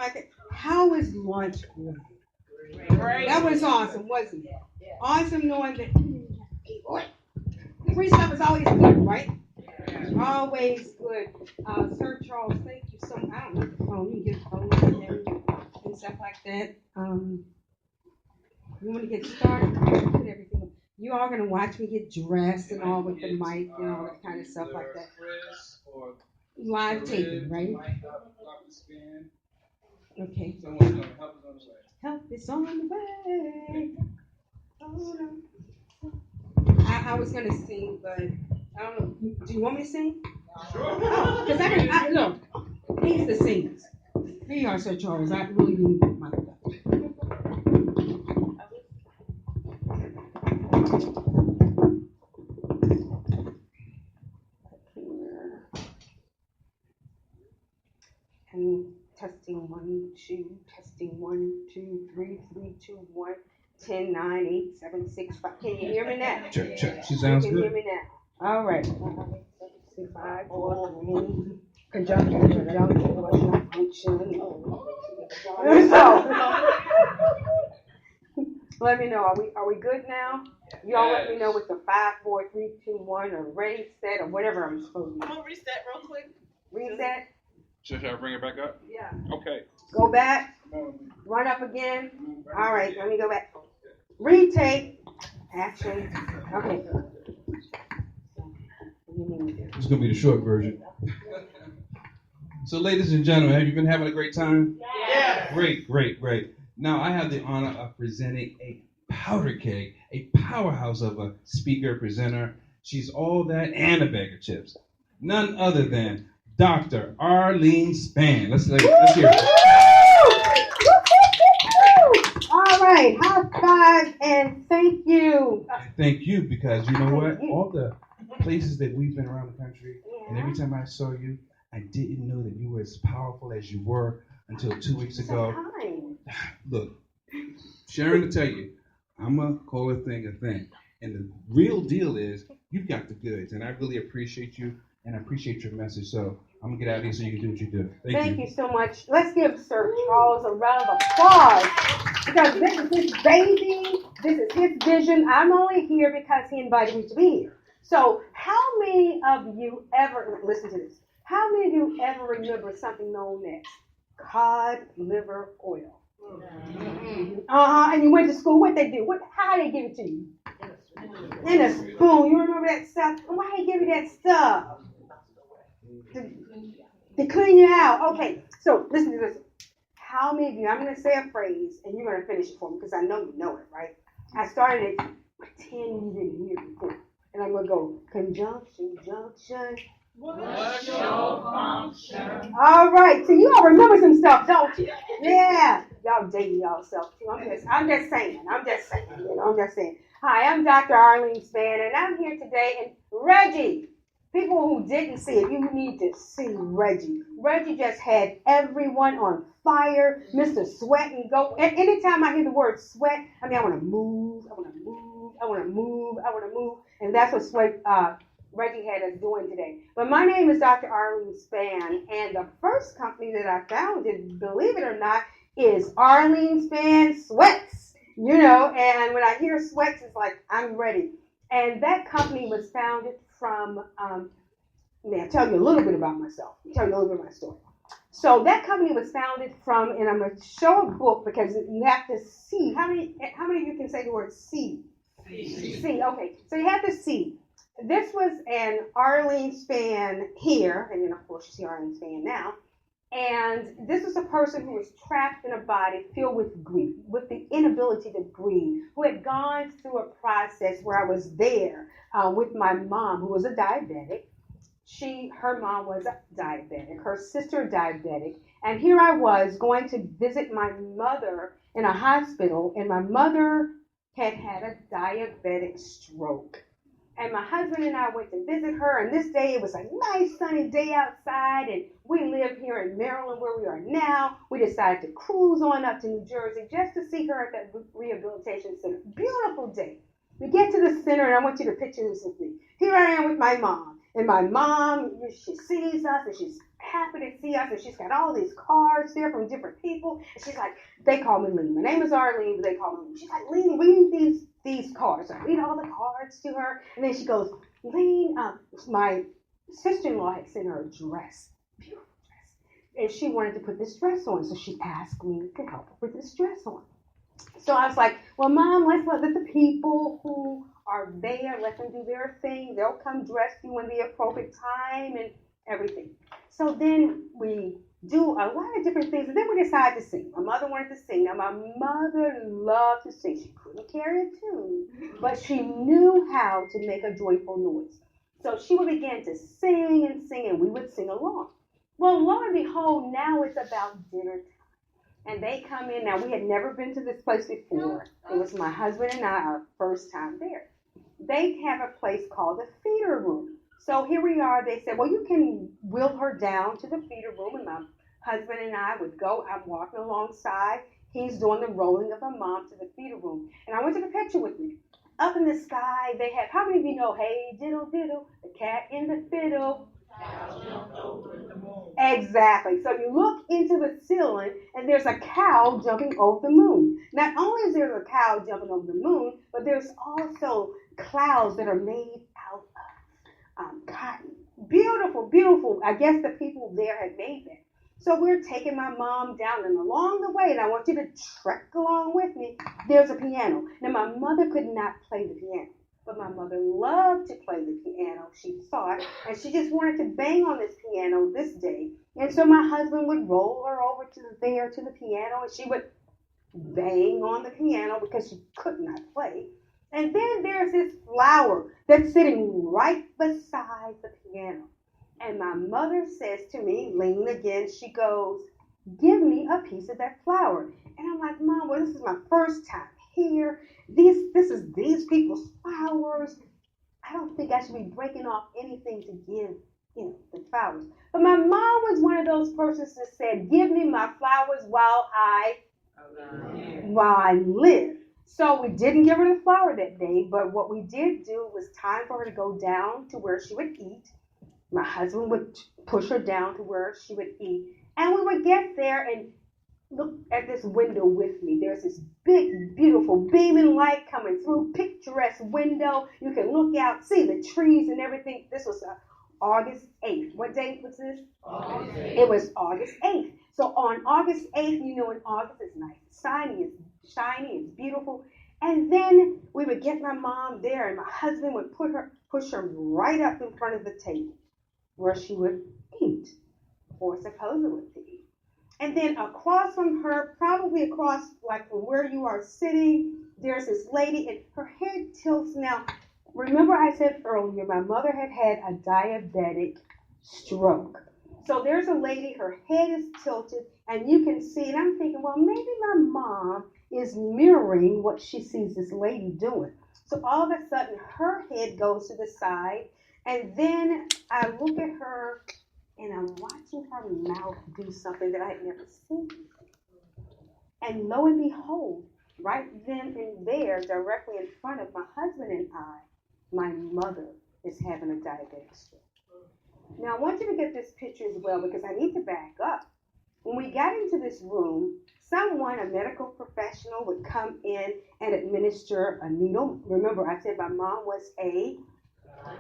like that. How was lunch going? Great. That was awesome, wasn't it? Awesome knowing that free stuff is always good, right? Always good. Sir Charles, thank you so much. I don't need the phone. You can get the phone and everything and stuff like that. You want to get started? Put everything up. You all going to watch me get dressed and all with the mic and all that kind of stuff like that. Live taping, right? Okay. Someone's going to help us on the way. Help is on the way. Oh, no. I was going to sing, but I don't know. Do you want me to sing? Sure. Because look, he's the singers. Here you are, Sir Charles. I really need my stuff. And testing 1, 2, testing 1, 2, 3, 3, 2, 1, 10, 9, 8, 7, 6, 5. Can you hear me now? Check, check. She sounds you can good. hear me now. All right. 5, 4, 3. Conjunction, function. So, let me know. Are we good now? You all let me know with the 5, 4, 3, 2, 1, or ready, set, or whatever I'm supposed to do. I'm gonna reset real quick. Reset. Should I bring her back up? Yeah. Okay. Go back. Run up again. All right, let me go back. Retake. Action. Okay. It's going to be the short version. So, ladies and gentlemen, have you been having a great time? Yeah. Great, great, great. Now, I have the honor of presenting a powder keg, a powerhouse of a speaker, presenter. She's all that and a bag of chips. None other than Dr. Arlene Spann. Let's hear it. All right, high five and thank you. Thank you, because you know what? All the places that we've been around the country, and every time I saw you, I didn't know that you were as powerful as you were until 2 weeks ago. Look, Sharon will tell you, I'm going to call a thing a thing. And the real deal is, you've got the goods, and I really appreciate you, and I appreciate your message. So I'm going to get out of here so you can do what you do. Thank you so much. Let's give Sir Charles a round of applause, because this is his baby. This is his vision. I'm only here because he invited me to be here. So how many of you ever, listen to this, how many of you ever remember something known as cod liver oil? And you went to school. What they do? How they give it to you? In a spoon. You remember that stuff? Why they give you that stuff? To clean you out. Okay. So listen to this. How many of you? I'm going to say a phrase, and you're going to finish it for me because I know you know it, right? I started it. Pretend you didn't hear it before, and I'm going to go conjunction, junction. What's your function? All right, so you all remember some stuff, don't you? Yeah, y'all dating yourself too. I'm just saying. I'm just saying. Hi, I'm Dr. Arlene Spann, and I'm here today. And Reggie, people who didn't see it, you need to see Reggie. Reggie just had everyone on fire. Mr. Sweat and go. And anytime I hear the word sweat, I want to move. And that's what Sweat. Reggie had us doing today. But my name is Dr. Arlene Spann, and the first company that I founded, believe it or not, is Arlene Spann Sweats. And when I hear sweats, it's like, I'm ready. And that company was founded from, I'll tell you a little bit about myself. I'll tell you a little bit of my story. So that company was founded from, and I'm going to show a book because you have to see. How many of you can say the word see? See, okay. So you have to see. This was an Arlene Spann here, and then of course you see Arlene Spann now. And this was a person who was trapped in a body filled with grief, with the inability to grieve, who had gone through a process where I was there with my mom, who was a diabetic. Her mom was a diabetic, her sister diabetic, and here I was going to visit my mother in a hospital, and my mother had had a diabetic stroke. And my husband and I went to visit her, and this day, it was a nice sunny day outside, and we live here in Maryland where we are now. We decided to cruise on up to New Jersey just to see her at that rehabilitation center. Beautiful day. We get to the center, and I want you to picture this with me. Here I am with my mom, And my mom, she sees us and she's happy to see us and she's got all these cards there from different people. And she's like, they call me Lean. My name is Arlene, but they call me Lean. She's like, Lean, read these cards. I read all the cards to her. And then she goes, Lean, my sister-in-law had sent her a dress, beautiful dress. And she wanted to put this dress on. So she asked me to help her put this dress on. So I was like, well, Mom, let's let the people who are there, let them do their thing. They'll come dress you in the appropriate time and everything. So then we do a lot of different things, and then we decide to sing. My mother wanted to sing. Now, my mother loved to sing. She couldn't carry a tune, but she knew how to make a joyful noise. So she would begin to sing, and we would sing along. Well, lo and behold, now it's about dinner time. And they come in. Now, we had never been to this place before. It was my husband and I, our first time there. They have a place called the feeder room. So here we are. They said, well, you can wheel her down to the feeder room. And my husband and I would go. I'm walking alongside. He's doing the rolling of my mom to the feeder room. And I went to the picture with me. Up in the sky, they have, how many of you know, hey, diddle, diddle, the cat in the fiddle? Exactly. So you look into the ceiling and there's a cow jumping over the moon. Not only is there a cow jumping over the moon, but there's also clouds that are made out of cotton. Beautiful, beautiful. I guess the people there had made that. So we're taking my mom down, and along the way, and I want you to trek along with me, there's a piano. Now, my mother could not play the piano. But my mother loved to play the piano, she thought, and she just wanted to bang on this piano this day. And so my husband would roll her over to the piano, and she would bang on the piano because she could not play. And then there's this flower that's sitting right beside the piano. And my mother says to me, Lean again, she goes, give me a piece of that flower. And I'm like, Mom, well, this is my first time here. This is these people's flowers. I don't think I should be breaking off anything to give, the flowers. But my mom was one of those persons that said, give me my flowers while I live. So we didn't give her the flower that day, but what we did do was time for her to go down to where she would eat. My husband would push her down to where she would eat. And we would get there and look at this window with me. There's this big, beautiful beaming light coming through, picturesque window. You can look out, see the trees and everything. This was August 8th. What date was this? August 8th. It was August 8th. So on August 8th, in August it's nice. It's shiny, it's beautiful. And then we would get my mom there, and my husband would push her right up in front of the table where she would eat, or supposedly to eat. And then across from her, probably across like from where you are sitting, there's this lady, and her head tilts. Now, remember I said earlier, my mother had a diabetic stroke. So there's a lady, her head is tilted, and you can see, and I'm thinking, well, maybe my mom is mirroring what she sees this lady doing. So all of a sudden, her head goes to the side, and then I look at her, and I'm watching her mouth do something that I had never seen. And lo and behold, right then and there, directly in front of my husband and I, my mother is having a diabetic stroke. Now, I want you to get this picture as well, because I need to back up. When we got into this room, someone, a medical professional, would come in and administer a needle. Remember, I said my mom was a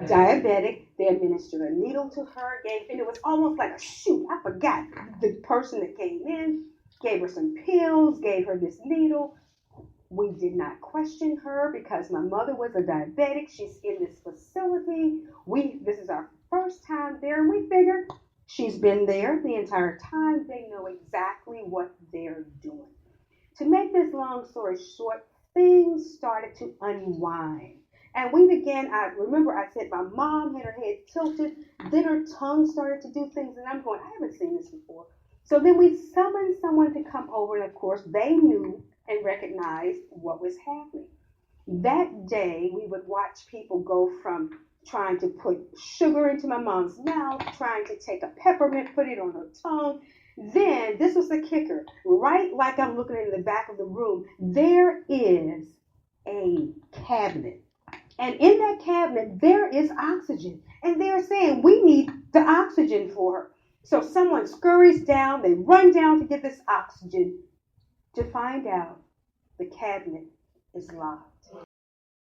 diabetic. They administered a needle to her, and it was almost like a shoot. I forgot. The person that came in gave her some pills, gave her this needle. We did not question her because my mother was a diabetic. She's in this facility. This is our first time there, and we figured she's been there the entire time. They know exactly what they're doing. To make this long story short, things started to unwind. And we began, I remember I said my mom had her head tilted, then her tongue started to do things, and I'm going, I haven't seen this before. So then we summoned someone to come over, and of course they knew and recognized what was happening. That day, we would watch people go from trying to put sugar into my mom's mouth, trying to take a peppermint, put it on her tongue. Then, this was the kicker, right like I'm looking in the back of the room, there is a cabinet. And in that cabinet, there is oxygen. And they're saying, we need the oxygen for her. So someone scurries down, they run down to get this oxygen to find out the cabinet is locked.